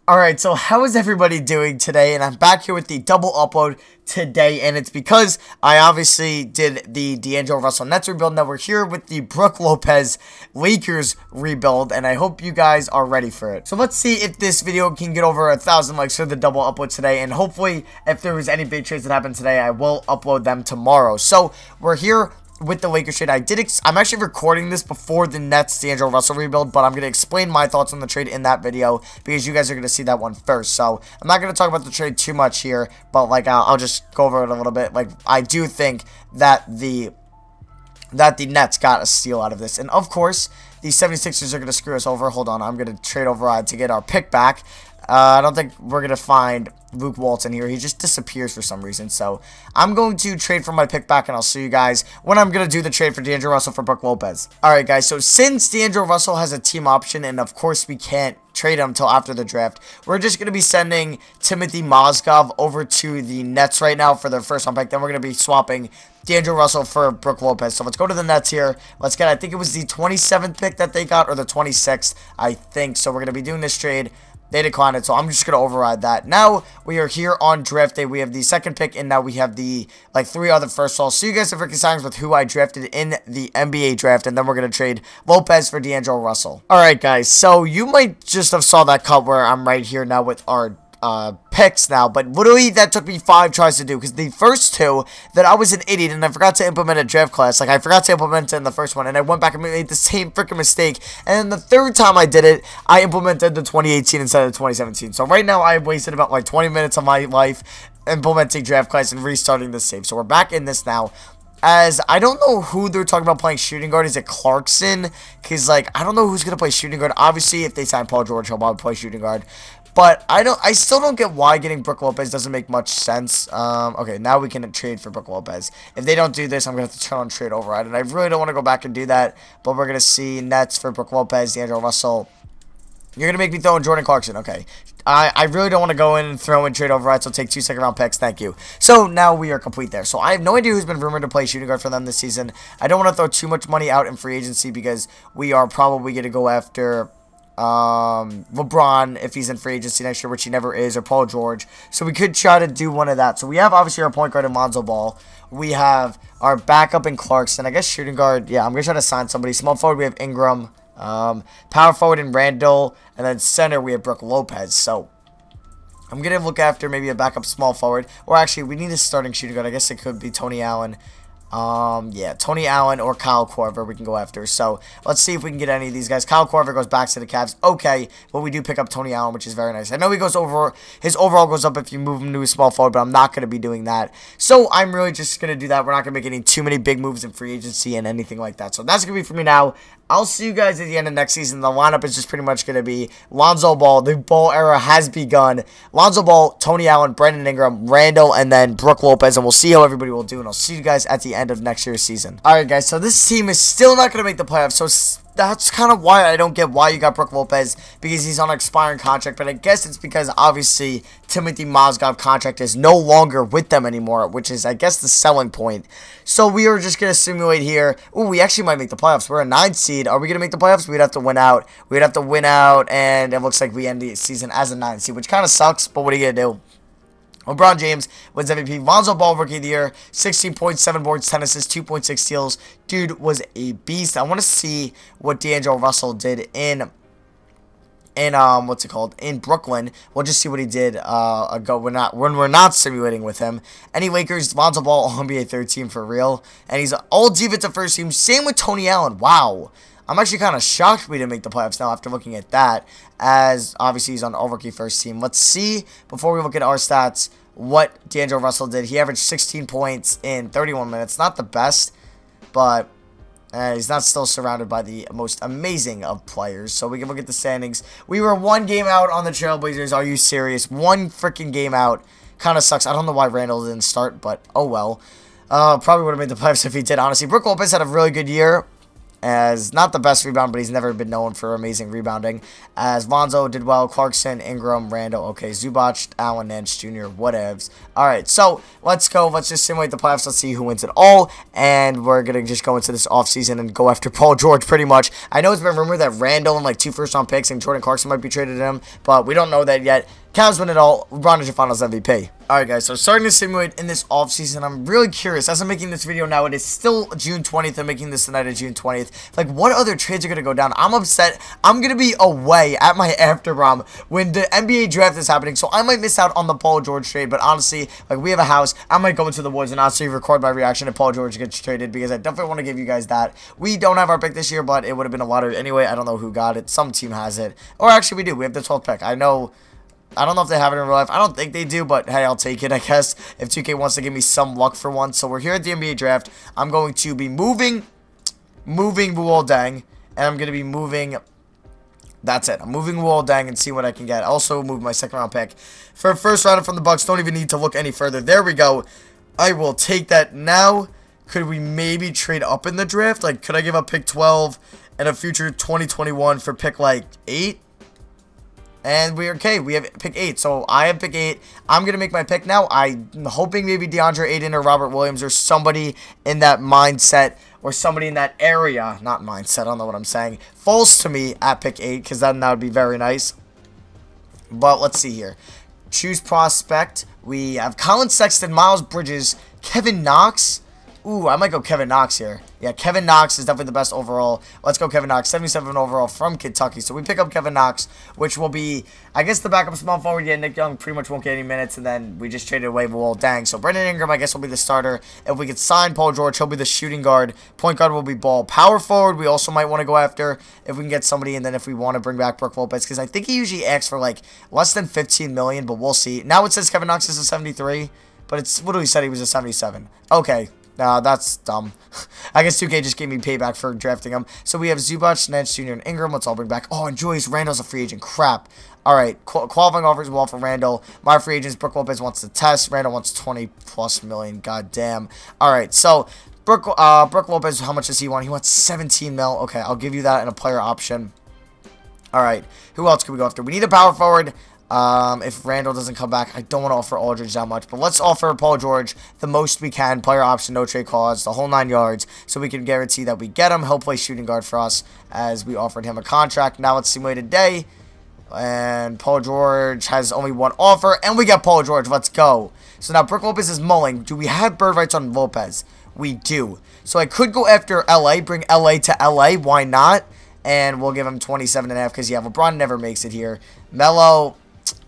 Alright, so how is everybody doing today? And I'm back here with the double upload today, and it's because I obviously did the D'Angelo Russell Nets rebuild. Now we're here with the Brook Lopez Lakers rebuild, and I hope you guys are ready for it. So let's see if this video can get over 1,000 likes for the double upload today, and hopefully if there was any big trades that happened today, I will upload them tomorrow. So we're here with the Lakers trade. I'm actually recording this before the Nets D'Angelo Russell rebuild, but I'm going to explain my thoughts on the trade in that video because you guys are going to see that one first. So I'm not going to talk about the trade too much here, but like I'll just go over it a little bit. Like I do think that the Nets got a steal out of this, and of course the 76ers are going to screw us over. Hold on, I'm going to trade override to get our pick back. I don't think we're going to find Luke Walton here. He just disappears for some reason. So I'm going to trade for my pick back, and I'll see you guys when I'm going to do the trade for D'Angelo Russell for Brook Lopez. Alright, guys. So since D'Angelo Russell has a team option, and of course we can't trade him until after the draft, we're just going to be sending Timothy Mozgov over to the Nets right now for their first round pick. Then we're going to be swapping D'Angelo Russell for Brook Lopez. So let's go to the Nets here. Let's get, I think it was the 27th pick that they got, or the 26th, I think. So we're going to be doing this trade. They declined it, so I'm just going to override that. Now, we are here on draft day. We have the second pick, and now we have the, like, 3 other firsts. So I'll see you guys if freaking signs with who I drafted in the NBA draft, and then we're going to trade Lopez for D'Angelo Russell. Alright, guys, so you might just have saw that cut where I'm right here now with our picks now, but literally that took me 5 tries to do, because the first 2 that I was an idiot and I forgot to implement a draft class. Like I forgot to implement it in the first one, and I went back and made the same freaking mistake, and then the third time I did it, I implemented the 2018 instead of 2017. So right now I wasted about like 20 minutes of my life implementing draft class and restarting this save. So we're back in this now. As I don't know who they're talking about playing shooting guard. Is it Clarkson? Because like I don't know who's gonna play shooting guard. Obviously, if they sign Paul George, he'll probably play shooting guard. But I still don't get why getting Brook Lopez doesn't make much sense. Okay, now we can trade for Brook Lopez. If they don't do this, I'm going to have to turn on trade override. And I really don't want to go back and do that. But we're going to see Nets for Brook Lopez, D'Angelo Russell. You're going to make me throw in Jordan Clarkson. Okay. I really don't want to go in and throw in trade override, so take 2 second-round picks. Thank you. So now we are complete there. So I have no idea who's been rumored to play shooting guard for them this season. I don't want to throw too much money out in free agency because we are probably going to go after LeBron if he's in free agency next year, which he never is, or Paul George. So we could try to do one of that. So we have obviously our point guard in Lonzo Ball. We have our backup in Clarkson. I guess shooting guard, yeah, I'm going to try to sign somebody. Small forward, we have Ingram. Power forward in Randall. And then center, we have Brook Lopez. So I'm going to look after maybe a backup small forward. Or actually, we need a starting shooting guard. I guess it could be Tony Allen. Yeah, Tony Allen or Kyle Korver we can go after. So let's see if we can get any of these guys. Kyle Korver goes back to the Cavs. Okay, but we do pick up Tony Allen, which is very nice. I know he goes over, his overall goes up if you move him to a small forward, but I'm not going to be doing that. So I'm really just going to do that. We're not going to be getting too many big moves in free agency and anything like that. So that's going to be for me now. I'll see you guys at the end of next season. The lineup is just pretty much going to be Lonzo Ball. The Ball era has begun. Lonzo Ball, Tony Allen, Brandon Ingram, Randall, and then Brook Lopez. And we'll see how everybody will do. And I'll see you guys at the end of next year's season. Alright, guys. So this team is still not going to make the playoffs. So that's kind of why I don't get why you got Brook Lopez, because he's on an expiring contract. But I guess it's because obviously Timothy Mozgov contract is no longer with them anymore, which is I guess the selling point. So we are just going to simulate here. Ooh, we actually might make the playoffs. We're a 9 seed. Are we going to make the playoffs? We'd have to win out. We'd have to win out, and it looks like we end the season as a 9 seed, which kind of sucks, but what are you going to do? LeBron James wins MVP. Lonzo Ball, Rookie of the Year. 16 points, 7 boards, 10 assists, 2.6 steals. Dude was a beast. I want to see what D'Angelo Russell did in what's it called? In Brooklyn. We'll just see what he did when we're not simulating with him. Any Lakers, Lonzo Ball, All-NBA third team for real. And he's all defensive first team. Same with Tony Allen. Wow. I'm actually kind of shocked we didn't make the playoffs now after looking at that, as obviously he's on All-Rookie first team. Let's see, before we look at our stats, what D'Angelo Russell did. He averaged 16 points in 31 minutes. Not the best, but he's not still surrounded by the most amazing of players. So we can look at the standings. We were 1 game out on the Trailblazers. Are you serious? 1 freaking game out. Kind of sucks. I don't know why Randall didn't start, but oh well. Probably would have made the playoffs if he did, honestly. Brook Lopez had a really good year. as not the best rebound, but he's never been known for amazing rebounding. As Lonzo did well, Clarkson, Ingram, Randall, okay, Zubac, Allen, Nance Jr., whatevs. Alright, so let's go. Let's just simulate the playoffs. Let's see who wins it all. And we're going to just go into this offseason and go after Paul George pretty much. I know it's been rumored that Randall and like 2 first-round picks and Jordan Clarkson might be traded to him, but we don't know that yet. Cavs win it all. LeBron is your finals MVP. Alright guys, so starting to simulate in this offseason, I'm really curious. As I'm making this video now, it is still June 20th. I'm making this the night of June 20th. Like, what other trades are going to go down? I'm upset. I'm going to be away at my after prom when the NBA draft is happening, so I might miss out on the Paul George trade, but honestly, like, we have a house. I might go into the woods and honestly record my reaction if Paul George gets traded, because I definitely want to give you guys that. We don't have our pick this year, but it would have been a lottery anyway. I don't know who got it. Some team has it. Or actually, we do. We have the 12th pick. I don't know if they have it in real life. I don't think they do, but hey, I'll take it, I guess, if 2K wants to give me some luck for once. So we're here at the NBA draft. I'm going to be moving Luol Deng, and I'm going to be moving, that's it. I'm moving Luol Deng and see what I can get. Also move my second round pick for a first rounder from the Bucks. Don't even need to look any further. There we go. I will take that now. Could we maybe trade up in the draft? Like, could I give up pick 12 and a future 2021 for pick, like, 8? And we're okay. We have pick 8. So I have pick 8. I'm going to make my pick now. I'm hoping maybe DeAndre Ayton or Robert Williams or somebody in that mindset or somebody in that area. Not mindset. I don't know what I'm saying. Falls to me at pick 8 because then that would be very nice. But let's see here. Choose prospect. We have Colin Sexton, Miles Bridges, Kevin Knox. Ooh, I might go Kevin Knox here. Yeah, Kevin Knox is definitely the best overall. Let's go Kevin Knox. 77 overall from Kentucky. So we pick up Kevin Knox, which will be, I guess, the backup small forward. Yeah, Nick Young pretty much won't get any minutes. And then we just traded away Luol Deng. So Brandon Ingram, I guess, will be the starter. If we could sign Paul George, he'll be the shooting guard. Point guard will be Ball. Power forward, we also might want to go after if we can get somebody. And then if we want to bring back Brook Lopez, because I think he usually asks for, like, less than $15 million, but we'll see. Now it says Kevin Knox is a 73, but it's literally said he was a 77. Okay. Nah, that's dumb. I guess 2K just gave me payback for drafting him. So we have Zubac, Nance Jr., and Ingram. Let's all bring back. Oh, and Joyce Randall's a free agent. Crap. All right. Qualifying offers well for Randall. My free agents, Brook Lopez wants to test. Randall wants 20+ million. God damn. All right. So Brook Lopez, how much does he want? He wants 17 mil. Okay, I'll give you that in a player option. All right. Who else can we go after? We need a power forward. If Randall doesn't come back, I don't want to offer Aldridge that much, but let's offer Paul George the most we can. Player option, no trade clause, the whole 9 yards, so we can guarantee that we get him. He'll play shooting guard for us as we offered him a contract. Now let's simulate a day, and Paul George has only one offer, and we get Paul George. Let's go. So now Brook Lopez is mulling. Do we have bird rights on Lopez? We do. So I could go after LA, bring LA to LA. Why not? And we'll give him 27.5 because, yeah, LeBron never makes it here. Melo,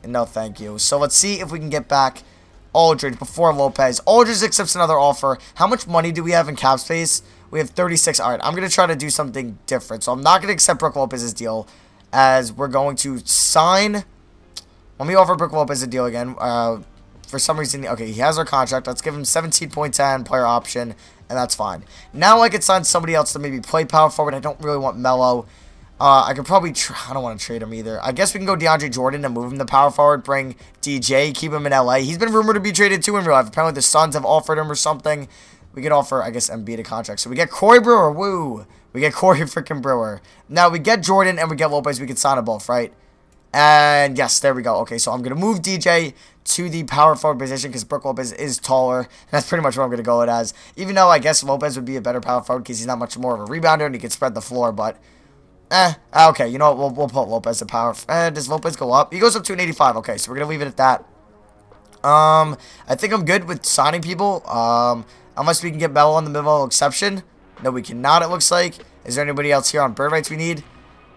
no, thank you. So let's see if we can get back Aldridge before Lopez. Aldridge accepts another offer. How much money do we have in cap space? We have 36. All right, I'm going to try to do something different. So I'm not going to accept Brook Lopez's deal as we're going to sign. Let me offer Brook Lopez a deal again. For some reason, okay, he has our contract. Let's give him 17.10 player option, and that's fine. Now I could sign somebody else to maybe play power forward. I don't really want Melo. I could probably, I don't want to trade him either. I guess we can go DeAndre Jordan and move him to power forward, bring DJ, keep him in LA. He's been rumored to be traded too in real life. Apparently the Suns have offered him or something. We could offer, I guess, Embiid a contract. So we get Corey Brewer, woo. We get Corey freaking Brewer. Now we get Jordan and we get Lopez. We can sign them both, right? And yes, there we go. Okay, so I'm going to move DJ to the power forward position because Brook Lopez is taller. And that's pretty much what I'm going to go with as. Even though I guess Lopez would be a better power forward because he's not much more of a rebounder and he can spread the floor, but okay, you know what, we'll put Lopez at power. Does Lopez go up? He goes up to an 85. Okay, so we're going to leave it at that. I think I'm good with signing people. Unless we can get Melo on the middle exception. No, we cannot, it looks like. Is there anybody else here on bird rights we need?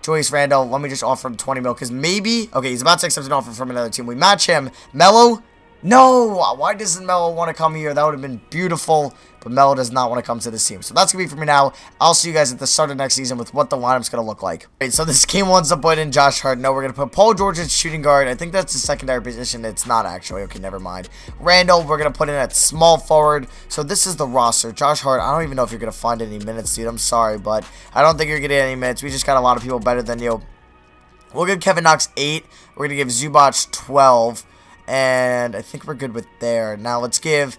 Joyce Randall, let me just offer him 20 mil, because maybe, okay, he's about to accept an offer from another team. We match him. Melo? No! Why doesn't Melo want to come here? That would have been beautiful, but Melo does not want to come to this team. So that's going to be for me now. I'll see you guys at the start of next season with what the lineup's going to look like. Alright, so this game wants to put in Josh Hart. No, we're going to put Paul George at shooting guard. I think that's the secondary position. It's not actually. Okay, never mind. Randall, we're going to put in at small forward. So this is the roster. Josh Hart, I don't even know if you're going to find any minutes, dude. I'm sorry, but I don't think you're going to get any minutes. We just got a lot of people better than you. We'll give Kevin Knox 8. We're going to give Zubac 12. And I think we're good with there. Now let's give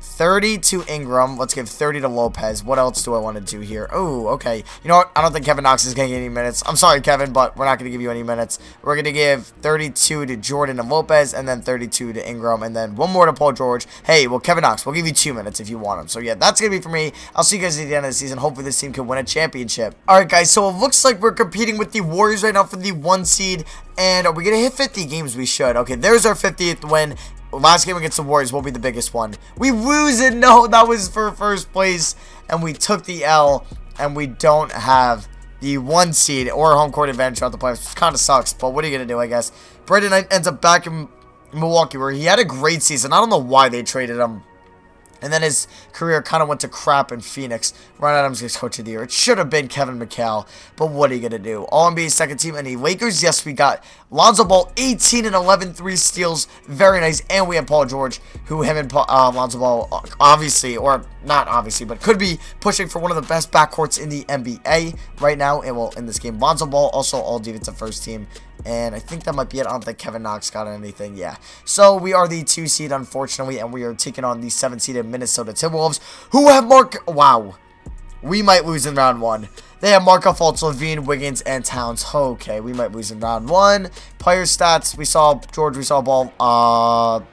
30 to Ingram. Let's give 30 to Lopez. What else do I want to do here? Oh, okay. You know what? I don't think Kevin Knox is getting any minutes. I'm sorry, Kevin, but we're not going to give you any minutes. We're going to give 32 to Jordan and Lopez, and then 32 to Ingram, and then one more to Paul George. Hey, well, Kevin Knox, we'll give you 2 minutes if you want him. So, yeah, that's going to be for me. I'll see you guys at the end of the season. Hopefully, this team can win a championship. All right, guys, so it looks like we're competing with the Warriors right now for the 1 seed, and are we going to hit 50 games? We should. Okay, there's our 50th win. Last game against the Warriors will be the biggest one. We lose it. No, that was for first place. And we took the L. And we don't have the 1 seed or home court advantage throughout the playoffs, which kind of sucks. But what are you going to do, I guess? Brandon Knight ends up back in Milwaukee, where he had a great season. I don't know why they traded him. And then his career kind of went to crap in Phoenix. Ron Adams gets Coach of the Year. It should have been Kevin McHale. But what are you going to do? All-NBA second team. And the Lakers, yes, we got Lonzo Ball, 18 and 11, 3 steals. Very nice. And we have Paul George, who him and Lonzo Ball, obviously, or not obviously, but could be pushing for one of the best backcourts in the NBA right now. And well, in this game, Lonzo Ball, also all defensive first team. And I think that might be it. I don't think Kevin Knox got anything. Yeah. So we are the 2 seed, unfortunately, and we are taking on the 7 seeded Minnesota Timberwolves, who have Wow. We might lose in round 1. They have Marco Fultz, Levine, Wiggins, and Towns. Okay, we might lose in round 1. Player stats. We saw George. We saw Ball.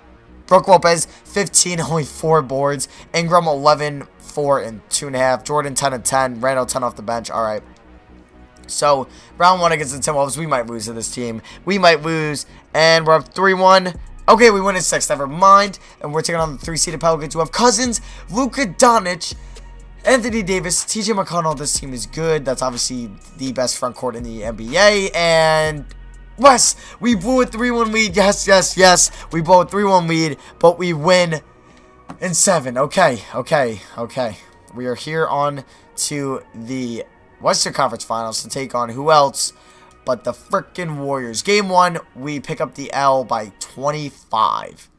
Brook Lopez, 15, only 4 boards. Ingram, 11, 4, and 2.5. Jordan, 10 and 10. Randall, 10 off the bench. All right. So, round 1 against the Timberwolves, we might lose to this team. We might lose, and we're up 3-1. Okay, we win in 6, never mind. And we're taking on the 3-seeded Pelicans, who have Cousins, Luka Doncic, Anthony Davis, TJ McConnell. This team is good. That's obviously the best front court in the NBA. And, yes, we blew a 3-1 lead. Yes, yes, yes. We blew a 3-1 lead, but we win in 7. Okay, okay, okay. We are here on to the Western Conference Finals to take on who else but the frickin' Warriors. Game 1, we pick up the L by 25.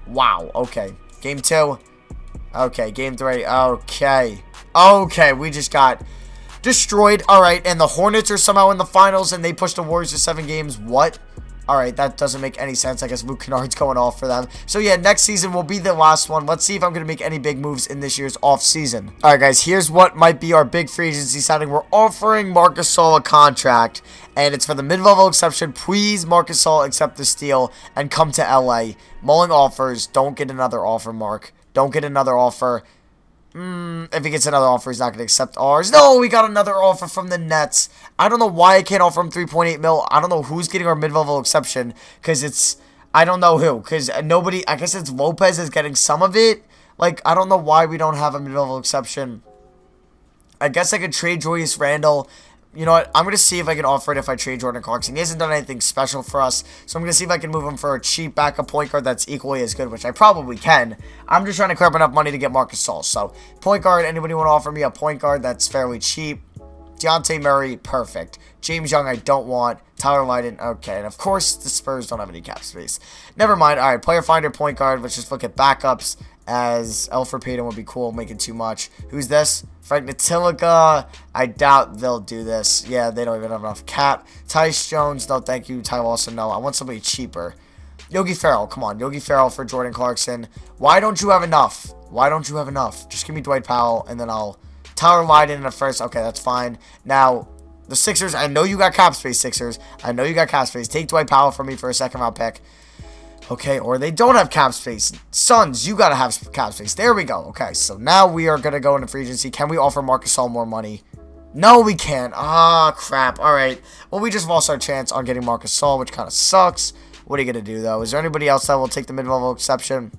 Wow, okay. Game 2. Okay, Game 3. Okay. Okay, we just got destroyed. Alright, and the Hornets are somehow in the finals and they pushed the Warriors to 7 games. What? Alright, that doesn't make any sense. I guess Luke Kennard's going off for them. So yeah, next season will be the last one. Let's see if I'm going to make any big moves in this year's off season. Alright guys, here's what might be our big free agency signing. We're offering Marc Gasol a contract, and it's for the mid-level exception. Please, Marc Gasol, accept the deal and come to LA. Mulling offers. Don't get another offer, Mark. Don't get another offer. If he gets another offer, he's not going to accept ours. No, we got another offer from the Nets. I don't know why I can't offer him 3.8 mil. I don't know who's getting our mid-level exception, because it's, I don't know who, because nobody, I guess it's Lopez is getting some of it. Like, I don't know why we don't have a mid-level exception. I guess I could trade Julius Randle. You know what? I'm going to see if I can offer it if I trade Jordan Clarkson. He hasn't done anything special for us, so I'm going to see if I can move him for a cheap backup point guard that's equally as good, which I probably can. I'm just trying to clear up enough money to get Marc Gasol. So, point guard, anybody want to offer me a point guard that's fairly cheap? Dejounte Murray, perfect. James Young, I don't want. Tyler Lydon, okay. And of course, the Spurs don't have any cap space. Never mind. All right, player finder, point guard. Let's just look at backups, as Elfrid Payton would be cool, making too much. Who's this? Frank Ntilikina. I doubt they'll do this. Yeah, they don't even have enough cap. Tyus Jones, no thank you. Ty Lawson, no. I want somebody cheaper. Yogi Ferrell, come on. Yogi Ferrell for Jordan Clarkson. Why don't you have enough? Why don't you have enough? Just give me Dwight Powell, and then I'll... Tyler Lydon in the first. Okay, that's fine. Now, the Sixers, I know you got cap space, Sixers. I know you got cap space. Take Dwight Powell from me for a second-round pick. Okay, or they don't have cap space. Suns, you got to have cap space. There we go. Okay, so now we are going to go into free agency. Can we offer Marc Gasol more money? No, we can't. Ah, crap. All right. Well, we just lost our chance on getting Marc Gasol, which kind of sucks. What are you going to do, though? Is there anybody else that will take the mid-level exception?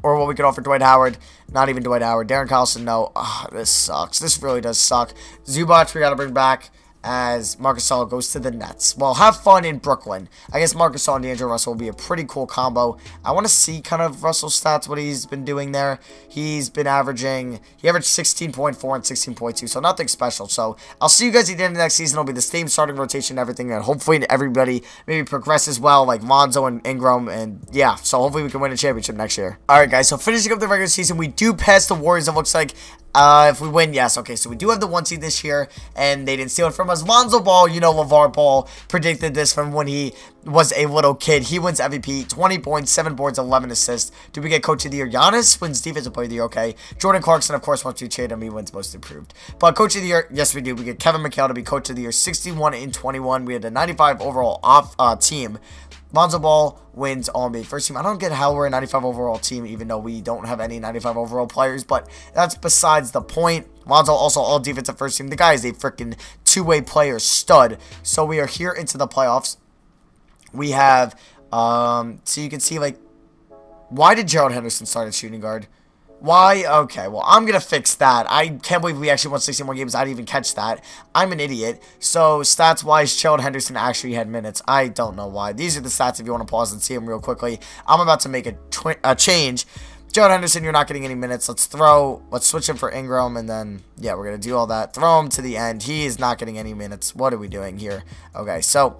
Or what we could offer Dwight Howard? Not even Dwight Howard. Darren Collison, no. Ah, this sucks. This really does suck. Zubac, we got to bring back, as Marc Gasol goes to the Nets. Well, have fun in Brooklyn. I guess Marc Gasol and D'Angelo Russell will be a pretty cool combo. I want to see kind of Russell's stats, what he's been doing there. He's been averaging, he averaged 16.4 and 16.2, so nothing special. So I'll see you guys at the end of the next season. It'll be the same starting rotation and everything, and hopefully everybody maybe progresses well, like Lonzo and Ingram, and yeah, so hopefully we can win a championship next year. Alright guys, so finishing up the regular season, we do pass the Warriors, it looks like. If we win, yes. Okay, so we do have the 1 seed this year, and they didn't steal it from us. Lonzo Ball, you know, LeVar Ball predicted this from when he was a little kid. He wins MVP, 20 points, 7 boards, 11 assists. Do we get Coach of the Year? Giannis wins Defensive Player of the Year, okay. Jordan Clarkson, of course, once we trade him, he wins Most Improved. But Coach of the Year, yes, we do. We get Kevin McHale to be Coach of the Year, 61 and 21. We had a 95 overall team. Lonzo Ball wins All-NBA First Team. I don't get how we're a 95 overall team, even though we don't have any 95 overall players, but that's besides the point. Lonzo also All Defensive First Team. The guy is a freaking two-way player stud. So we are here into the playoffs. We have, so you can see, like, why did Gerald Henderson start at shooting guard? Why? Okay, well, I'm going to fix that. I can't believe we actually won 60 more games. I didn't even catch that. I'm an idiot. So, stats-wise, Gerald Henderson actually had minutes. I don't know why. These are the stats if you want to pause and see them real quickly. I'm about to make a change. Gerald Henderson, you're not getting any minutes. Let's switch him for Ingram, and then, yeah, we're going to do all that. Throw him to the end. He is not getting any minutes. What are we doing here? Okay, so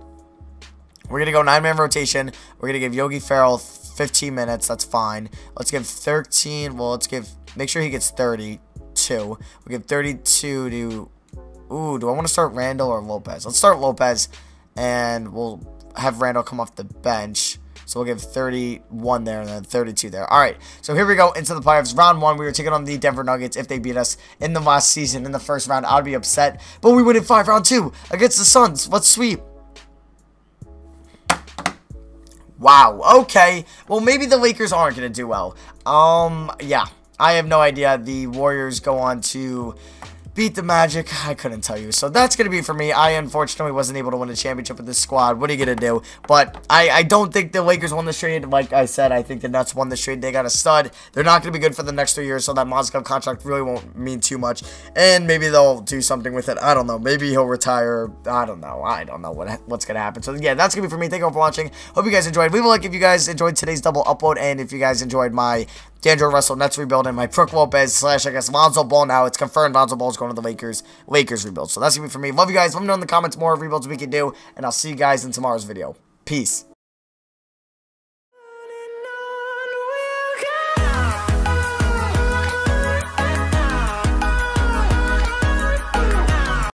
we're going to go 9-man rotation. We're going to give Yogi Ferrell 15 minutes. That's fine. Let's give 13. Well, make sure he gets 32. We give 32 to, ooh, do I want to start Randall or Lopez? Let's start Lopez, and we'll have Randall come off the bench. So we'll give 31 there and then 32 there. All right, so here we go into the playoffs. Round 1, we were taking on the Denver Nuggets. If they beat us in the last season in the first round, I'd be upset. But we win in 5. Round 2 against the Suns. Let's sweep. Wow, okay. Well, maybe the Lakers aren't going to do well. Yeah, I have no idea. The Warriors go on to beat the Magic. I couldn't tell you. So that's going to be for me. I unfortunately wasn't able to win a championship with this squad. What are you going to do? But I don't think the Lakers won this trade. Like I said, I think the Nets won this trade. They got a stud. They're not going to be good for the next 3 years, so that Mozgov contract really won't mean too much. And maybe they'll do something with it. I don't know. Maybe he'll retire. I don't know. I don't know what's going to happen. So yeah, that's going to be for me. Thank you all for watching. Hope you guys enjoyed. Leave a like if you guys enjoyed today's double upload, and if you guys enjoyed my D'Angelo Russell Nets rebuild and my Brook Lopez / I guess Lonzo Ball. Now it's confirmed Lonzo Ball is going to the Lakers rebuild. So that's going to be for me. Love you guys. Let me know in the comments more rebuilds we can do, and I'll see you guys in tomorrow's video. Peace.